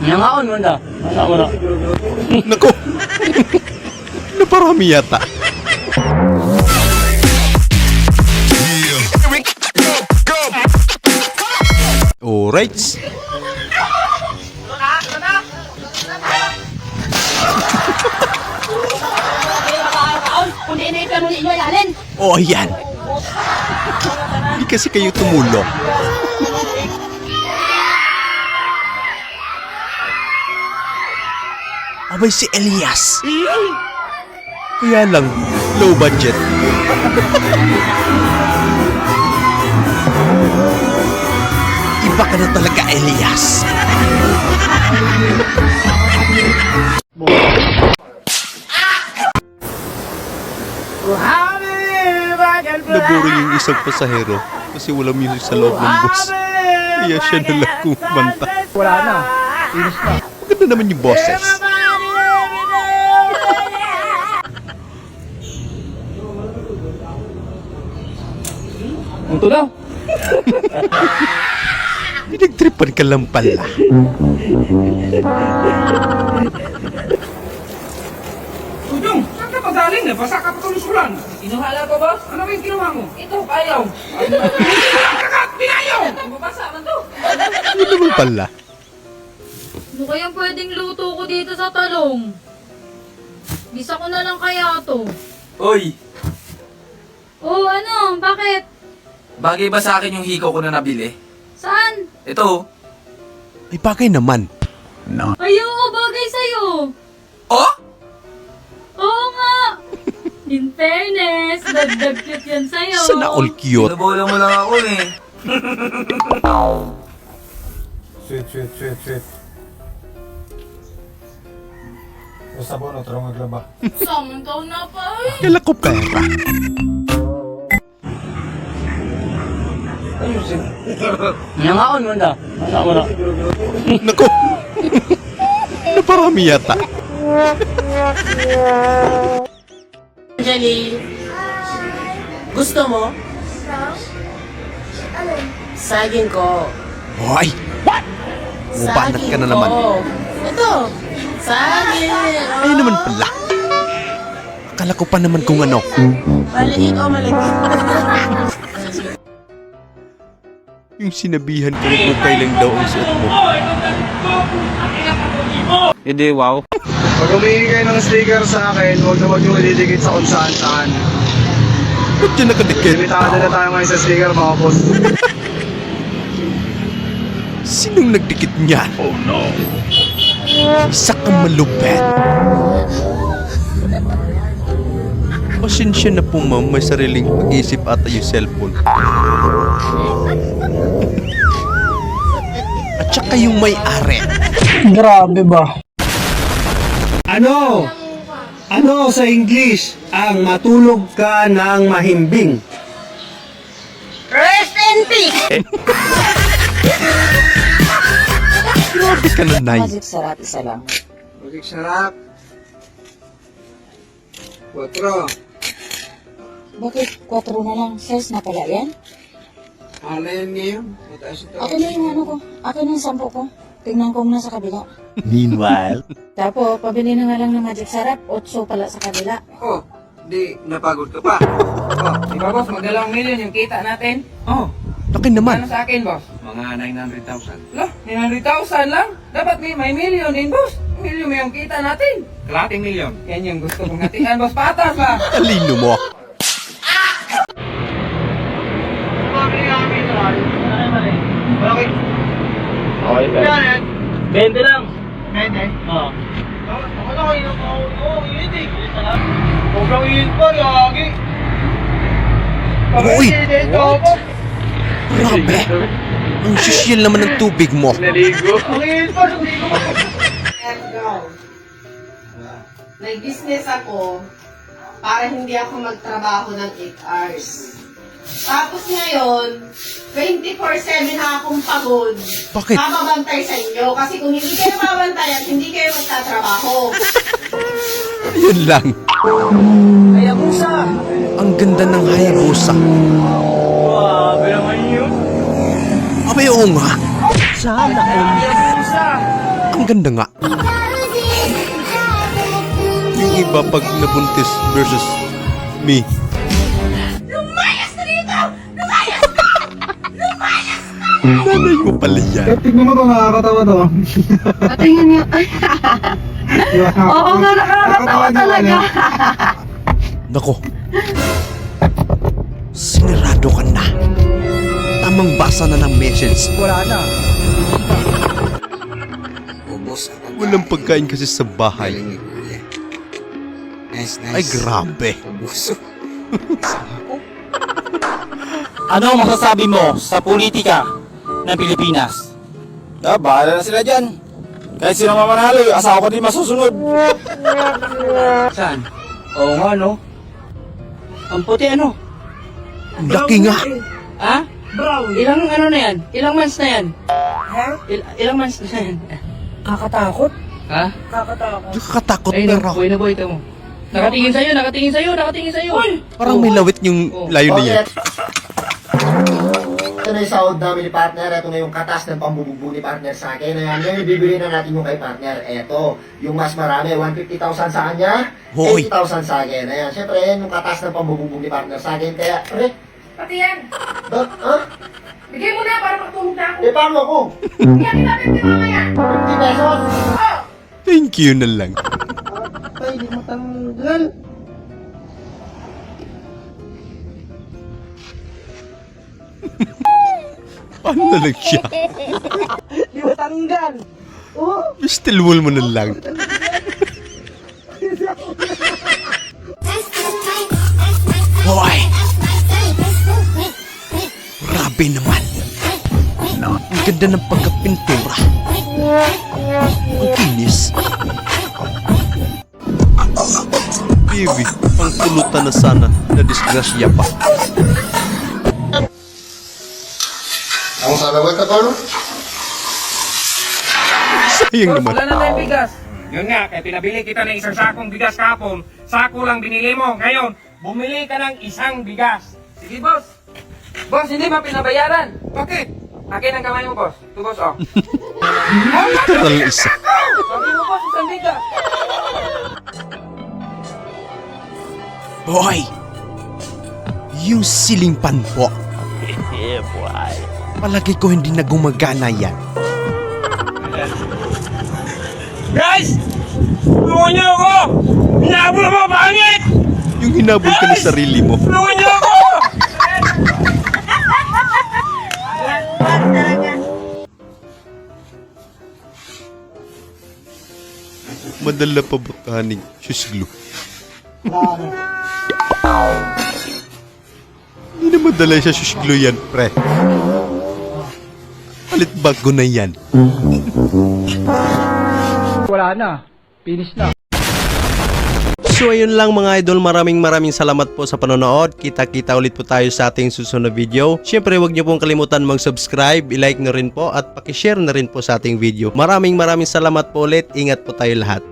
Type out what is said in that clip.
Nangaon mo na. Ano na? Nako! Naparami yata. Alright. Oh, yan. Hindi kasi kayo tumulong. Abay si Elias. Kaya lang, low budget. Iba ka na talaga, Elias. Naboring yung isang pasahero kasi walang music sa loob ng bus. Kaya siya na lang kumanta. Wala na. Inis na. Maganda naman yung boses. Ito daw. Pinagtripan ka lang pala. Tudong, saan ka pagaling? Nabasa ka pa tulusulan. Kinuhala ko, boss? Ano ba yung kinuha mo? Ito, payaw. Kakat, pinayaw! Mabasa man to. Ano naman pala? Ano kayang pwedeng luto ko dito sa talong? Bisa ko na lang kaya to. Oy, Oh, ano? Bakit? bagay ba sa akin yung hikaw ko na nabili? Saan? Ito. Ay bagay naman. Ayaw, bagay sa'yo. Oh? Oo nga. In fairness, dagdag cute yan sa'yo. Sana all cute. Nabola mo lang ako eh. Sweet. Basta po, tarong maglaba. Samang taon na pa eh. Kala ko pera. Nangaon mo na. Ano na? Nako! Naparami yata. Jenny, gusto mo? Saging ko. Hoy! Mubanat ka na naman. ko. Ito, saging. Ay naman pala. Akala ko pa naman kung ano. Maliit o malagit. Yung sinabihan ko kung kailan daw ang suot mo. Hindi, wow. Pag humingi kayo ng sticker sa akin, huwag na huwag yung ididikit sa kung saan. Ba't dyan nakadikit? Limitado na tayo ngayon sa sticker, mga boss. Sinong nagdikit niyan? Oh no! Isa kang malupet. Pasensya na po ma'am, may sariling pag-isip ata yung cellphone. At saka yung may-ari. Grabe ba? Ano? Ano sa English ang matulog ka ng mahimbing? Rest in peace! Grabe ka na, Nay. Magic sarap, isa lang. Magic sarap. 4. Bakit 4 na lang? Size na pala yan? Ano yan ngayon? Mataas ito. Ako na yung ano ko. Ako na yung 10 ko. Tingnan ko muna sa kabila. Meanwhile, Tapos, pabili na nga lang ng magic sarap. 8 pala sa kabila. Oh, di napagod ka pa. Oh, Di ba, boss? Magdalawang million yung kita natin. oh. laki Ano naman. sa akin, boss? Mga 900,000. Lah, 900,000 lang. Dapat may million din, boss. Million mo yung kita natin. Kalating milyon. Yan yung gusto kong hatian, boss. Patas ba? Talino mo. Bakit? Okay, Yan, 20 lang. Pwede. Oo. Ako na kayo ng ako, init eh. Sobrang init pa, lagi. Uy! Grabe! Ang sosyal naman ng tubig mo. Naligo. Ang init pa, naligo. May business ako para hindi ako magtrabaho ng 8 hours. Tapos ngayon, 24/7 na akong pagod. Bakit? Bababantay sa inyo. Kasi kung hindi kayo babantayan, hindi kayo magtatrabaho. Yun lang. Hayabusa! Ang ganda ng Hayabusa. Grabe naman yun. Abay, oo nga. Sana all. Ang ganda nga. Yung iba pag nabuntis versus me. Nanay mo pala yan. Tingnan mo ba makakatawa to? Patingin niya. Oo nga, nakakatawa talaga. Nako. Sinirado ka na. Tamang basa na ng message. Wala na. Walang pagkain kasi sa bahay. Ay, grabe. Ano ang masasabi mo sa politika ng Pilipinas? Bahala na sila dyan. Kahit sino mamanalo, yung asawa ko din masusunod. Saan? Oo nga, no? Ang puti, ano? Ang laki nga. Ha? Ilang ano na yan? Ilang months na yan? Ilang months na yan? Kakatakot. Ha? Nakakatakot Ay, na no, raw. boy na boy, ito mo. Nakatingin sa'yo. Parang may lawit yung layo na yan. Ito na yung sahod namin ni partner. Ito na yung katas ng pambubugbog ni partner sa akin. Ayan, ngayon ibibili na natin yung kay partner. Ito, yung mas marami. 150,000 sa kanya, Hoy. 80,000 sa akin. Ayan, syempre yan yung katas ng pambubugbog ni partner sa akin. Kaya, Pati yan. ha? Bigay mo na para magtulog na ako. Eh, paano ako? Yan kita 50 mamaya. 50 pesos? Thank you na lang. Ay, di mo tanggal. Paano na lang siya? Di mo tanggal. Still wall mo na lang. Hoy! Grabe naman. Ang ganda ng pagkapintura. Ang kinis. Baby, ang pulutan na sana na disgrasya pa. Ang sarawat na paano? Sayang naman. Wala na tayong bigas. Yun nga, kaya pinabili kita ng isang sakong bigas kahapon. Sako lang binili mo. Ngayon, bumili ka ng isang bigas. Sige, boss. Boss, hindi ba pinabayaran? Bakit? Akin ang kamay mo, boss. Ito, boss, oh. Literal isa. Sabi mo, boss, isang bigas. Boy! Yung siling pan po. Palagay ko hindi na gumagana yan. Guys! Tulungan niyo ako! Hinabol mo, pangit! Yung hinabol ka na sarili mo. Tulungan niyo ako! Madala pa ba kaning susglo? Hindi na madala siya susglo yan, pre. Palit bago na yan. Wala na. Finish na. So ayun lang mga idol, maraming salamat po sa panonood. Kita-kita ulit po tayo sa ating susunod na video. Siyempre huwag niyo pong kalimutan mag-subscribe, i-like na rin po at pakishare na rin po sa ating video. Maraming salamat po ulit. Ingat po tayo lahat.